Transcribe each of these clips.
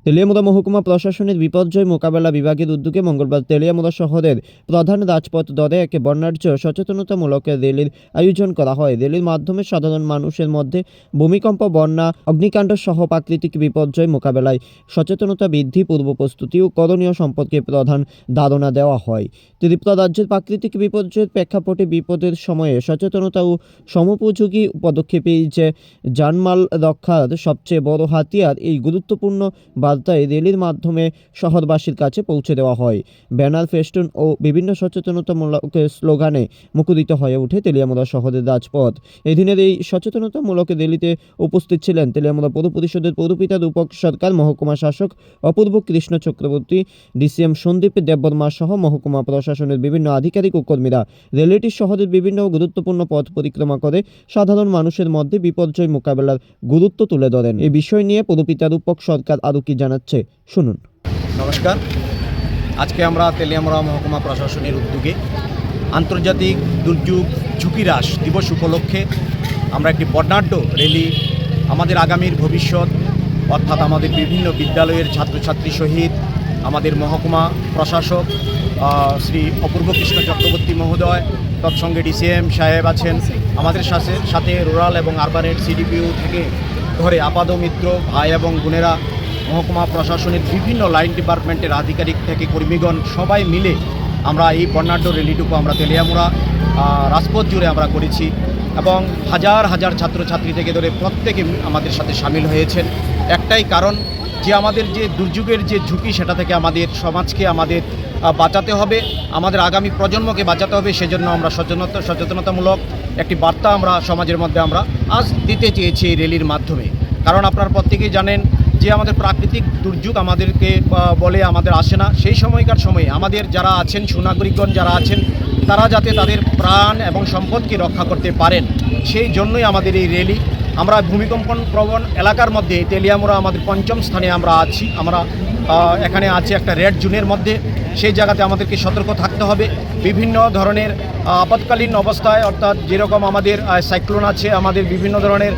তেলিয়ামুড়া মহকুমা প্রশাসনের বিপর্যয় মোকাবেলা বিভাগের উদ্যোগে মঙ্গলবার তেলিয়ামুড়া শহরের প্রধান রাজপথ ধরে এক বর্ণাঢ্য সচেতনতামূলক র্যালির আয়োজন করা হয়। র্যালির মাধ্যমে সাধারণ মানুষের মধ্যে ভূমিকম্প, বন্যা, অগ্নিকাণ্ড সহ প্রাকৃতিক বিপর্যয় মোকাবেলায় সচেতনতা বৃদ্ধি, পূর্ব প্রস্তুতি ও করণীয় সম্পর্কে প্রধান ধারণা দেওয়া হয়। ত্রিপুরা রাজ্যের প্রাকৃতিক বিপর্যয়ের প্রেক্ষাপটে বিপদের সময়ে সচেতনতা ও সমোপযোগী পদক্ষেপই যে জানমাল রক্ষার সবচেয়ে বড় হাতিয়ার। এই গুরুত্বপূর্ণ বার্তায় র্যালির মাধ্যমে শহরবাসীর কাছে পৌঁছে দেওয়া হয়। ব্যানার, ফেস্টুন ও বিভিন্ন সচেতনতামূলক স্লোগানে মুখরিত হয়ে ওঠে তেলিয়ামুড়া শহরের রাজপথ। এদিনের এই সচেতনতামূলক র্যালিতে উপস্থিত ছিলেন তেলিয়ামুড়া পৌর পরিষদের পৌরপিতা রূপক সরকার, মহকুমা শাসক অপূর্ব কৃষ্ণ চক্রবর্তী, ডিসিএম সন্দীপ দেববর্মা সহ মহকুমা প্রশাসনের বিভিন্ন আধিকারিক ও কর্মীরা। র্যালিটি শহরের বিভিন্ন গুরুত্বপূর্ণ পথ পরিক্রমা করে সাধারণ মানুষের মধ্যে বিপর্যয় মোকাবেলার গুরুত্ব তুলে ধরেন। এই বিষয় নিয়ে পৌরপিতা রূপক সরকার আরও কি জানাচ্ছে শুনুন। নমস্কার। আজকে আমরা তেলিয়ামুড়া মহকুমা প্রশাসনের উদ্যোগে আন্তর্জাতিক দুর্যোগ ঝুঁকি হ্রাস দিবস উপলক্ষে আমরা একটি বর্ণাঢ্য র্যালি আমাদের আগামীর ভবিষ্যৎ অর্থাৎ আমাদের বিভিন্ন বিদ্যালয়ের ছাত্রছাত্রী সহিত আমাদের মহকুমা প্রশাসক শ্রী অপূর্ব কৃষ্ণ চক্রবর্তী মহোদয়, তৎসঙ্গে ডিসিএম সাহেব আছেন, আমাদের সাথে রুরাল এবং আরবানের সিডিপিও থেকে ধরে আপাদ মিত্র ভাই এবং বোনেরা, মহকুমা প্রশাসনের বিভিন্ন লাইন ডিপার্টমেন্টের আধিকারিক থেকে কর্মীগণ সবাই মিলে আমরা এই বর্ণাঢ্য র্যালিটুকু আমরা তেলিয়ামুড়া রাজপথ জুড়ে আমরা করেছি এবং হাজার হাজার ছাত্রছাত্রী থেকে ধরে প্রত্যেকে আমাদের সাথে সামিল হয়েছেন। একটাই কারণ যে আমাদের যে দুর্যোগের যে ঝুঁকি সেটা থেকে আমাদের সমাজকে আমাদের বাঁচাতে হবে, আমাদের আগামী প্রজন্মকে বাঁচাতে হবে। সেজন্য আমরা সচেতনতামূলক একটি বার্তা আমরা সমাজের মধ্যে আমরা আজ দিতে চেয়েছি এই র্যালির মাধ্যমে। কারণ আপনারা প্রত্যেকেই জানেন যে আমাদের প্রাকৃতিক দুর্যোগ আমাদেরকে বলে আমাদের আসে না। সেই সময়কার সময়ে আমাদের যারা আছেন, সুনাগরিকগণ যারা আছেন, তারা যাতে তাদের প্রাণ এবং সম্পদকে রক্ষা করতে পারেন, সেই জন্যই আমাদের এই র্যালি। আমরা ভূমিকম্প প্রবণ এলাকার মধ্যে তেলিয়ামুড়া আমাদের ৫ম স্থানে আমরা আছি। আমরা এখানে আছি একটা রেড জোনের মধ্যে। সেই জায়গাতে আমাদেরকে সতর্ক থাকতে হবে। বিভিন্ন ধরনের আপৎকালীন অবস্থায়, অর্থাৎ যেরকম আমাদের সাইক্লোন আছে, আমাদের বিভিন্ন ধরনের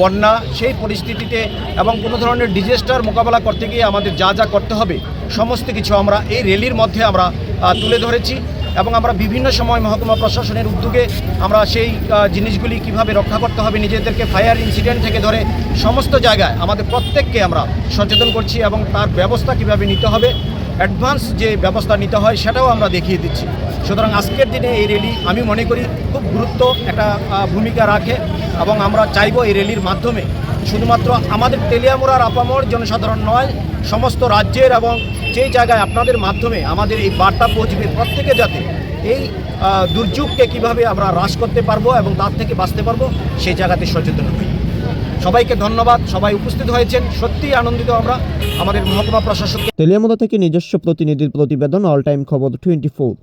বন্যা, সেই পরিস্থিতিতে এবং কোনো ধরনের ডিজাস্টার মোকাবেলা করতে গিয়ে আমাদের যা যা করতে হবে সমস্ত কিছু আমরা এই র্যালির মধ্যে আমরা তুলে ধরেছি। এবং আমরা বিভিন্ন সময় মহকুমা প্রশাসনের উদ্যোগে আমরা সেই জিনিসগুলি কিভাবে রক্ষা করতে হবে, নিজেদেরকে ফায়ার ইনসিডেন্ট থেকে ধরে সমস্ত জায়গায় আমাদের প্রত্যেককে আমরা সচেতন করছি এবং তার ব্যবস্থা কিভাবে নিতে হবে, অ্যাডভান্স যে ব্যবস্থা নিতে হয় সেটাও আমরা দেখিয়ে দিচ্ছি। সুতরাং আজকের দিনে এই র্যালি আমি মনে করি খুব গুরুত্ব একটা ভূমিকা রাখে এবং আমরা চাইব এই র্যালির মাধ্যমে শুধুমাত্র আমাদের তেলিয়ামুড়ার আপামর জনসাধারণ নয়, সমস্ত রাজ্যের এবং যেই জায়গায় আপনাদের মাধ্যমে আমাদের এই বার্তা পৌঁছবে, প্রত্যেকে যাতে এই দুর্যোগকে কিভাবে আমরা হ্রাস করতে পারবো এবং তার থেকে বাঁচতে পারবো সেই জায়গাতে সচেতন হই। সবাইকে ধন্যবাদ, সবাই উপস্থিত হয়েছেন, সত্যিই আনন্দিত আমরা আমাদের মহকুমা প্রশাসক। তেলিয়ামুড়া থেকে নিজস্ব প্রতিনিধির প্রতিবেদন, অল টাইম খবর 24।